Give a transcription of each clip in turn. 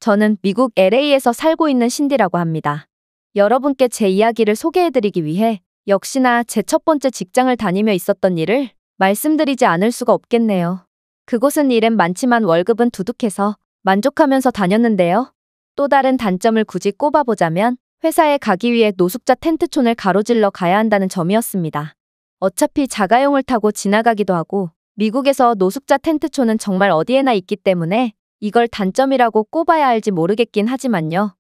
저는 미국 LA에서 살고 있는 신디라고 합니다. 여러분께 제 이야기를 소개해드리기 위해 역시나 제 첫 번째 직장을 다니며 있었던 일을 말씀드리지 않을 수가 없겠네요. 그곳은 일은 많지만 월급은 두둑해서 만족하면서 다녔는데요. 또 다른 단점을 굳이 꼽아보자면 회사에 가기 위해 노숙자 텐트촌을 가로질러 가야 한다는 점이었습니다. 어차피 자가용을 타고 지나가기도 하고 미국에서 노숙자 텐트촌은 정말 어디에나 있기 때문에 이걸 단점이라고 꼽아야 할지 모르겠긴 하지만요.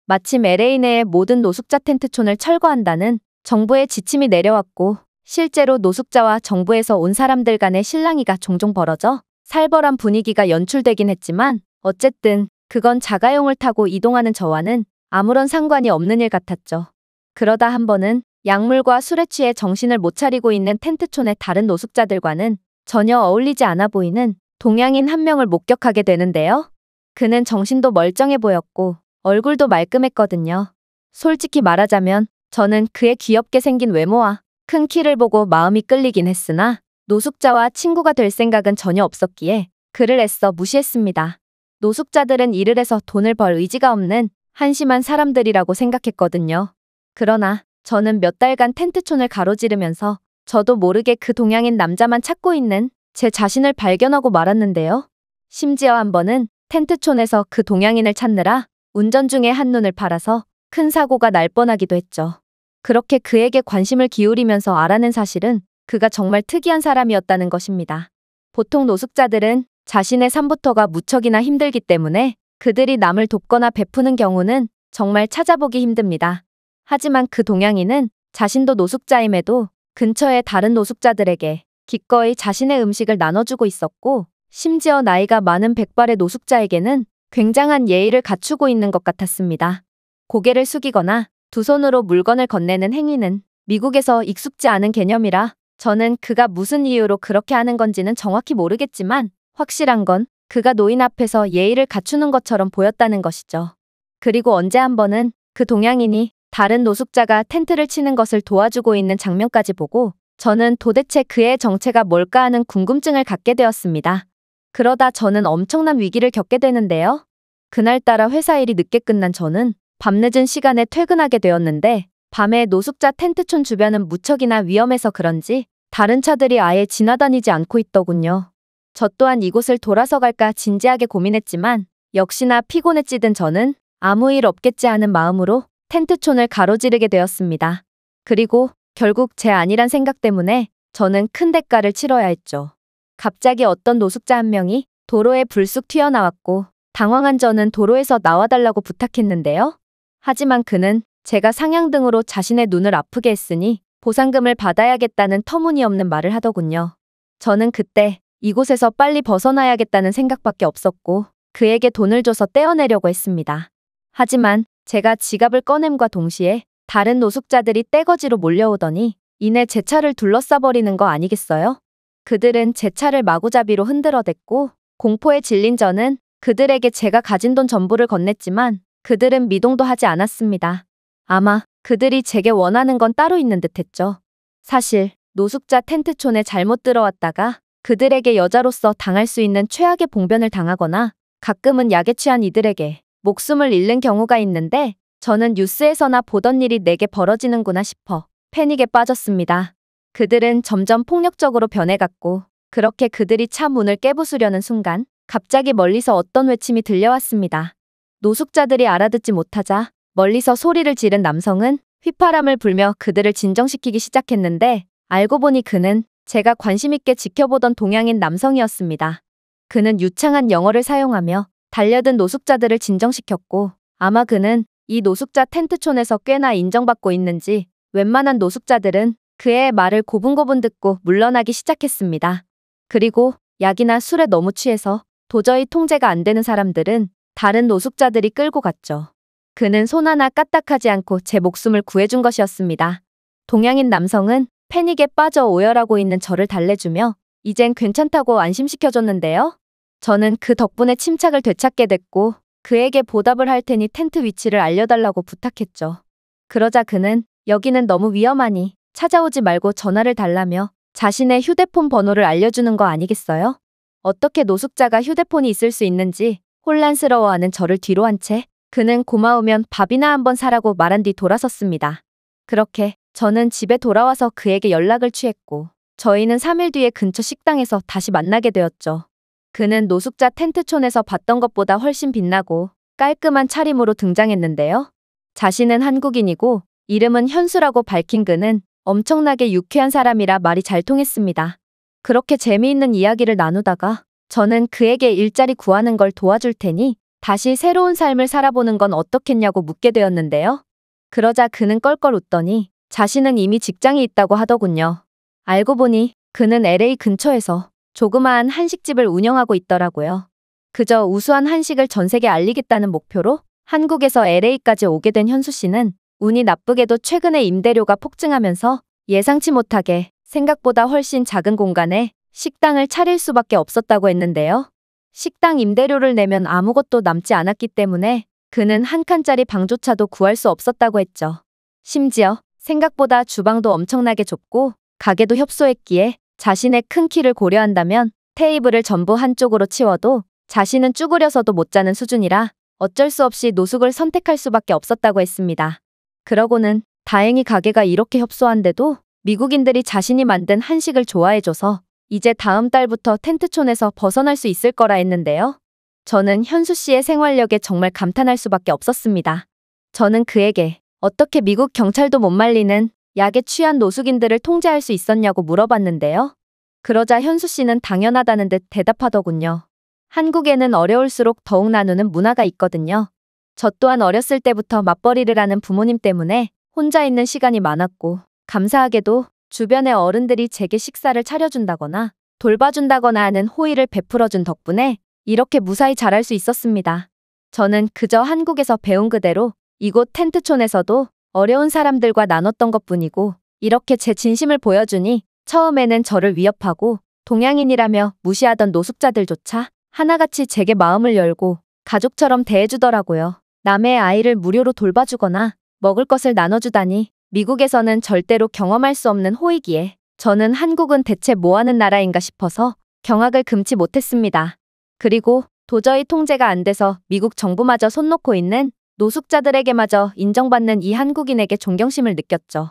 마침 LA 내의 모든 노숙자 텐트촌을 철거한다는 정부의 지침이 내려왔고 실제로 노숙자와 정부에서 온 사람들 간의 실랑이가 종종 벌어져 살벌한 분위기가 연출되긴 했지만 어쨌든 그건 자가용을 타고 이동하는 저와는 아무런 상관이 없는 일 같았죠. 그러다 한 번은 약물과 술에 취해 정신을 못 차리고 있는 텐트촌의 다른 노숙자들과는 전혀 어울리지 않아 보이는 동양인 한 명을 목격하게 되는데요. 그는 정신도 멀쩡해 보였고 얼굴도 말끔했거든요. 솔직히 말하자면 저는 그의 귀엽게 생긴 외모와 큰 키를 보고 마음이 끌리긴 했으나 노숙자와 친구가 될 생각은 전혀 없었기에 그를 애써 무시했습니다. 노숙자들은 일을 해서 돈을 벌 의지가 없는 한심한 사람들이라고 생각했거든요. 그러나 저는 몇 달간 텐트촌을 가로지르면서 저도 모르게 그 동양인 남자만 찾고 있는 제 자신을 발견하고 말았는데요. 심지어 한 번은 텐트촌에서 그 동양인을 찾느라 운전 중에 한눈을 팔아서 큰 사고가 날 뻔하기도 했죠. 그렇게 그에게 관심을 기울이면서 알아낸 사실은 그가 정말 특이한 사람이었다는 것입니다. 보통 노숙자들은 자신의 삶부터가 무척이나 힘들기 때문에 그들이 남을 돕거나 베푸는 경우는 정말 찾아보기 힘듭니다. 하지만 그 동양인은 자신도 노숙자임에도 근처의 다른 노숙자들에게 기꺼이 자신의 음식을 나눠주고 있었고 심지어 나이가 많은 백발의 노숙자에게는 굉장한 예의를 갖추고 있는 것 같았습니다. 고개를 숙이거나 두 손으로 물건을 건네는 행위는 미국에서 익숙지 않은 개념이라 저는 그가 무슨 이유로 그렇게 하는 건지는 정확히 모르겠지만 확실한 건 그가 노인 앞에서 예의를 갖추는 것처럼 보였다는 것이죠. 그리고 언제 한 번은 그 동양인이 다른 노숙자가 텐트를 치는 것을 도와주고 있는 장면까지 보고 저는 도대체 그의 정체가 뭘까 하는 궁금증을 갖게 되었습니다. 그러다 저는 엄청난 위기를 겪게 되는데요. 그날따라 회사 일이 늦게 끝난 저는 밤늦은 시간에 퇴근하게 되었는데 밤에 노숙자 텐트촌 주변은 무척이나 위험해서 그런지 다른 차들이 아예 지나다니지 않고 있더군요. 저 또한 이곳을 돌아서 갈까 진지하게 고민했지만 역시나 피곤에 찌든 저는 아무 일 없겠지 하는 마음으로 텐트촌을 가로지르게 되었습니다. 그리고 결국 제 아니란 생각 때문에 저는 큰 대가를 치러야 했죠. 갑자기 어떤 노숙자 한 명이 도로에 불쑥 튀어나왔고 당황한 저는 도로에서 나와달라고 부탁했는데요. 하지만 그는 제가 상향등으로 자신의 눈을 아프게 했으니 보상금을 받아야겠다는 터무니없는 말을 하더군요. 저는 그때 이곳에서 빨리 벗어나야겠다는 생각밖에 없었고 그에게 돈을 줘서 떼어내려고 했습니다. 하지만 제가 지갑을 꺼냄과 동시에 다른 노숙자들이 떼거지로 몰려오더니 이내 제 차를 둘러싸버리는 거 아니겠어요? 그들은 제 차를 마구잡이로 흔들어댔고 공포에 질린 저는 그들에게 제가 가진 돈 전부를 건넸지만 그들은 미동도 하지 않았습니다. 아마 그들이 제게 원하는 건 따로 있는 듯했죠. 사실 노숙자 텐트촌에 잘못 들어왔다가 그들에게 여자로서 당할 수 있는 최악의 봉변을 당하거나 가끔은 약에 취한 이들에게 목숨을 잃는 경우가 있는데 저는 뉴스에서나 보던 일이 내게 벌어지는구나 싶어 패닉에 빠졌습니다. 그들은 점점 폭력적으로 변해갔고 그렇게 그들이 차 문을 깨부수려는 순간 갑자기 멀리서 어떤 외침이 들려왔습니다. 노숙자들이 알아듣지 못하자 멀리서 소리를 지른 남성은 휘파람을 불며 그들을 진정시키기 시작했는데 알고 보니 그는 제가 관심 있게 지켜보던 동양인 남성이었습니다. 그는 유창한 영어를 사용하며 달려든 노숙자들을 진정시켰고 아마 그는 이 노숙자 텐트촌에서 꽤나 인정받고 있는지 웬만한 노숙자들은 그의 말을 고분고분 듣고 물러나기 시작했습니다. 그리고 약이나 술에 너무 취해서 도저히 통제가 안 되는 사람들은 다른 노숙자들이 끌고 갔죠. 그는 손 하나 까딱하지 않고 제 목숨을 구해준 것이었습니다. 동양인 남성은 패닉에 빠져 오열하고 있는 저를 달래주며 이젠 괜찮다고 안심시켜줬는데요. 저는 그 덕분에 침착을 되찾게 됐고 그에게 보답을 할 테니 텐트 위치를 알려달라고 부탁했죠. 그러자 그는 여기는 너무 위험하니 찾아오지 말고 전화를 달라며 자신의 휴대폰 번호를 알려주는 거 아니겠어요? 어떻게 노숙자가 휴대폰이 있을 수 있는지 혼란스러워하는 저를 뒤로 한 채 그는 고마우면 밥이나 한번 사라고 말한 뒤 돌아섰습니다. 그렇게 저는 집에 돌아와서 그에게 연락을 취했고 저희는 3일 뒤에 근처 식당에서 다시 만나게 되었죠. 그는 노숙자 텐트촌에서 봤던 것보다 훨씬 빛나고 깔끔한 차림으로 등장했는데요. 자신은 한국인이고 이름은 현수라고 밝힌 그는 엄청나게 유쾌한 사람이라 말이 잘 통했습니다. 그렇게 재미있는 이야기를 나누다가 저는 그에게 일자리 구하는 걸 도와줄 테니 다시 새로운 삶을 살아보는 건 어떻겠냐고 묻게 되었는데요. 그러자 그는 껄껄 웃더니 자신은 이미 직장이 있다고 하더군요. 알고 보니 그는 LA 근처에서 조그마한 한식집을 운영하고 있더라고요. 그저 우수한 한식을 전 세계에 알리겠다는 목표로 한국에서 LA까지 오게 된 현수 씨는 운이 나쁘게도 최근에 임대료가 폭증하면서 예상치 못하게 생각보다 훨씬 작은 공간에 식당을 차릴 수밖에 없었다고 했는데요. 식당 임대료를 내면 아무것도 남지 않았기 때문에 그는 한 칸짜리 방조차도 구할 수 없었다고 했죠. 심지어 생각보다 주방도 엄청나게 좁고 가게도 협소했기에 자신의 큰 키를 고려한다면 테이블을 전부 한쪽으로 치워도 자신은 쭈그려서도 못 자는 수준이라 어쩔 수 없이 노숙을 선택할 수밖에 없었다고 했습니다. 그러고는 다행히 가게가 이렇게 협소한데도 미국인들이 자신이 만든 한식을 좋아해줘서 이제 다음 달부터 텐트촌에서 벗어날 수 있을 거라 했는데요. 저는 현수 씨의 생활력에 정말 감탄할 수밖에 없었습니다. 저는 그에게 어떻게 미국 경찰도 못 말리는 약에 취한 노숙인들을 통제할 수 있었냐고 물어봤는데요. 그러자 현수 씨는 당연하다는 듯 대답하더군요. 한국에는 어려울수록 더욱 나누는 문화가 있거든요. 저 또한 어렸을 때부터 맞벌이를 하는 부모님 때문에 혼자 있는 시간이 많았고 감사하게도 주변의 어른들이 제게 식사를 차려준다거나 돌봐준다거나 하는 호의를 베풀어준 덕분에 이렇게 무사히 자랄 수 있었습니다. 저는 그저 한국에서 배운 그대로 이곳 텐트촌에서도 어려운 사람들과 나눴던 것뿐이고 이렇게 제 진심을 보여주니 처음에는 저를 위협하고 동양인이라며 무시하던 노숙자들조차 하나같이 제게 마음을 열고 가족처럼 대해주더라고요. 남의 아이를 무료로 돌봐주거나 먹을 것을 나눠주다니 미국에서는 절대로 경험할 수 없는 호의기에 저는 한국은 대체 뭐하는 나라인가 싶어서 경악을 금치 못했습니다. 그리고 도저히 통제가 안 돼서 미국 정부마저 손 놓고 있는 노숙자들에게마저 인정받는 이 한국인에게 존경심을 느꼈죠.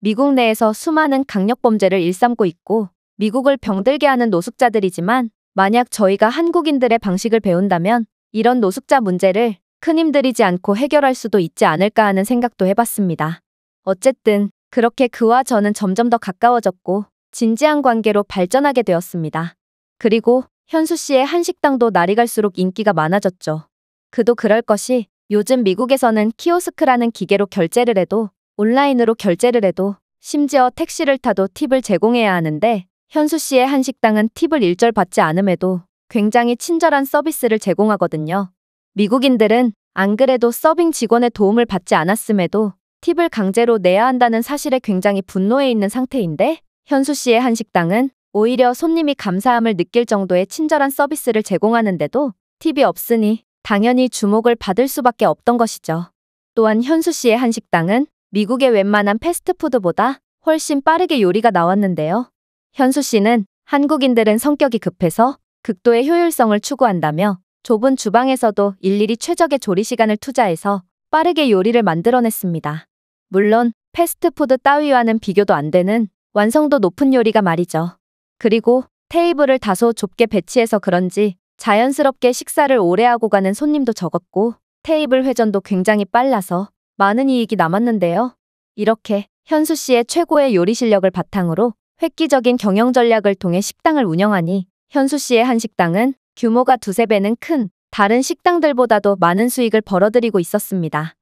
미국 내에서 수많은 강력범죄를 일삼고 있고 미국을 병들게 하는 노숙자들이지만 만약 저희가 한국인들의 방식을 배운다면 이런 노숙자 문제를 큰 힘들이지 않고 해결할 수도 있지 않을까 하는 생각도 해봤습니다. 어쨌든 그렇게 그와 저는 점점 더 가까워졌고 진지한 관계로 발전하게 되었습니다. 그리고 현수 씨의 한식당도 날이 갈수록 인기가 많아졌죠. 그도 그럴 것이 요즘 미국에서는 키오스크라는 기계로 결제를 해도 온라인으로 결제를 해도 심지어 택시를 타도 팁을 제공해야 하는데 현수 씨의 한식당은 팁을 일절 받지 않음에도 굉장히 친절한 서비스를 제공하거든요. 미국인들은 안 그래도 서빙 직원의 도움을 받지 않았음에도 팁을 강제로 내야 한다는 사실에 굉장히 분노해 있는 상태인데 현수 씨의 한식당은 오히려 손님이 감사함을 느낄 정도의 친절한 서비스를 제공하는데도 팁이 없으니 당연히 주목을 받을 수밖에 없던 것이죠. 또한 현수 씨의 한식당은 미국의 웬만한 패스트푸드보다 훨씬 빠르게 요리가 나왔는데요. 현수 씨는 한국인들은 성격이 급해서 극도의 효율성을 추구한다며 좁은 주방에서도 일일이 최적의 조리 시간을 투자해서 빠르게 요리를 만들어냈습니다. 물론 패스트푸드 따위와는 비교도 안 되는 완성도 높은 요리가 말이죠. 그리고 테이블을 다소 좁게 배치해서 그런지 자연스럽게 식사를 오래 하고 가는 손님도 적었고 테이블 회전도 굉장히 빨라서 많은 이익이 남았는데요. 이렇게 현수 씨의 최고의 요리 실력을 바탕으로 획기적인 경영 전략을 통해 식당을 운영하니 현수 씨의 한식당은 규모가 두세 배는 큰 다른 식당들보다도 많은 수익을 벌어들이고 있었습니다.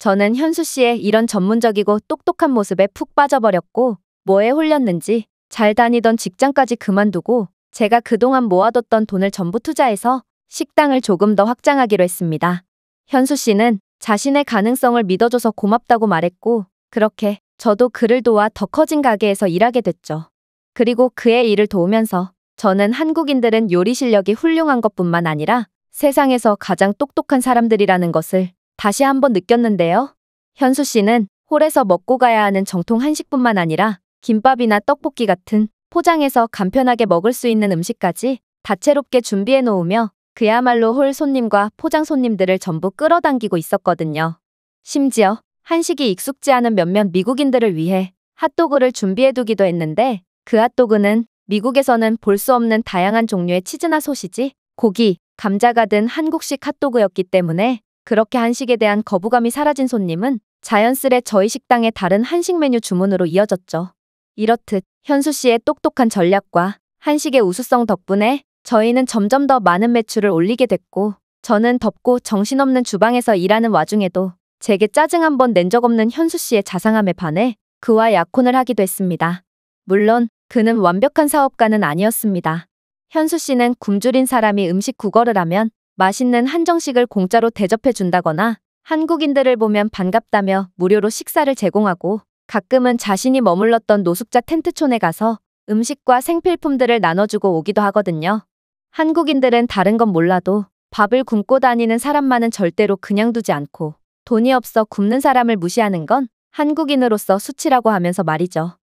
저는 현수 씨의 이런 전문적이고 똑똑한 모습에 푹 빠져버렸고 뭐에 홀렸는지 잘 다니던 직장까지 그만두고 제가 그동안 모아뒀던 돈을 전부 투자해서 식당을 조금 더 확장하기로 했습니다. 현수 씨는 자신의 가능성을 믿어줘서 고맙다고 말했고 그렇게 저도 그를 도와 더 커진 가게에서 일하게 됐죠. 그리고 그의 일을 도우면서 저는 한국인들은 요리 실력이 훌륭한 것뿐만 아니라 세상에서 가장 똑똑한 사람들이라는 것을 다시 한번 느꼈는데요. 현수 씨는 홀에서 먹고 가야 하는 정통 한식뿐만 아니라 김밥이나 떡볶이 같은 포장해서 간편하게 먹을 수 있는 음식까지 다채롭게 준비해 놓으며 그야말로 홀 손님과 포장 손님들을 전부 끌어당기고 있었거든요. 심지어 한식이 익숙지 않은 몇몇 미국인들을 위해 핫도그를 준비해두기도 했는데 그 핫도그는 미국에서는 볼 수 없는 다양한 종류의 치즈나 소시지, 고기, 감자가 든 한국식 핫도그였기 때문에 그렇게 한식에 대한 거부감이 사라진 손님은 자연스레 저희 식당의 다른 한식 메뉴 주문으로 이어졌죠. 이렇듯 현수 씨의 똑똑한 전략과 한식의 우수성 덕분에 저희는 점점 더 많은 매출을 올리게 됐고 저는 덥고 정신없는 주방에서 일하는 와중에도 제게 짜증 한 번 낸 적 없는 현수 씨의 자상함에 반해 그와 약혼을 하기도 했습니다. 물론 그는 완벽한 사업가는 아니었습니다. 현수 씨는 굶주린 사람이 음식 구걸을 하면 맛있는 한정식을 공짜로 대접해 준다거나 한국인들을 보면 반갑다며 무료로 식사를 제공하고 가끔은 자신이 머물렀던 노숙자 텐트촌에 가서 음식과 생필품들을 나눠주고 오기도 하거든요. 한국인들은 다른 건 몰라도 밥을 굶고 다니는 사람만은 절대로 그냥 두지 않고 돈이 없어 굶는 사람을 무시하는 건 한국인으로서 수치라고 하면서 말이죠.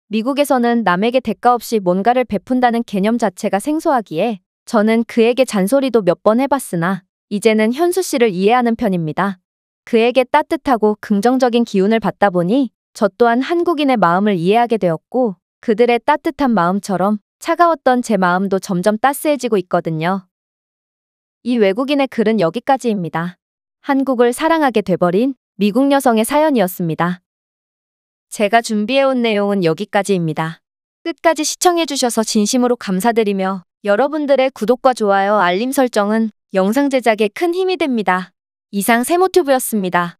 미국에서는 남에게 대가 없이 뭔가를 베푼다는 개념 자체가 생소하기에 저는 그에게 잔소리도 몇 번 해봤으나 이제는 현수 씨를 이해하는 편입니다. 그에게 따뜻하고 긍정적인 기운을 받다 보니 저 또한 한국인의 마음을 이해하게 되었고 그들의 따뜻한 마음처럼 차가웠던 제 마음도 점점 따스해지고 있거든요. 이 외국인의 글은 여기까지입니다. 한국을 사랑하게 돼버린 미국 여성의 사연이었습니다. 제가 준비해온 내용은 여기까지입니다. 끝까지 시청해주셔서 진심으로 감사드리며 여러분들의 구독과 좋아요, 알림 설정은 영상 제작에 큰 힘이 됩니다. 이상 세모튜브였습니다.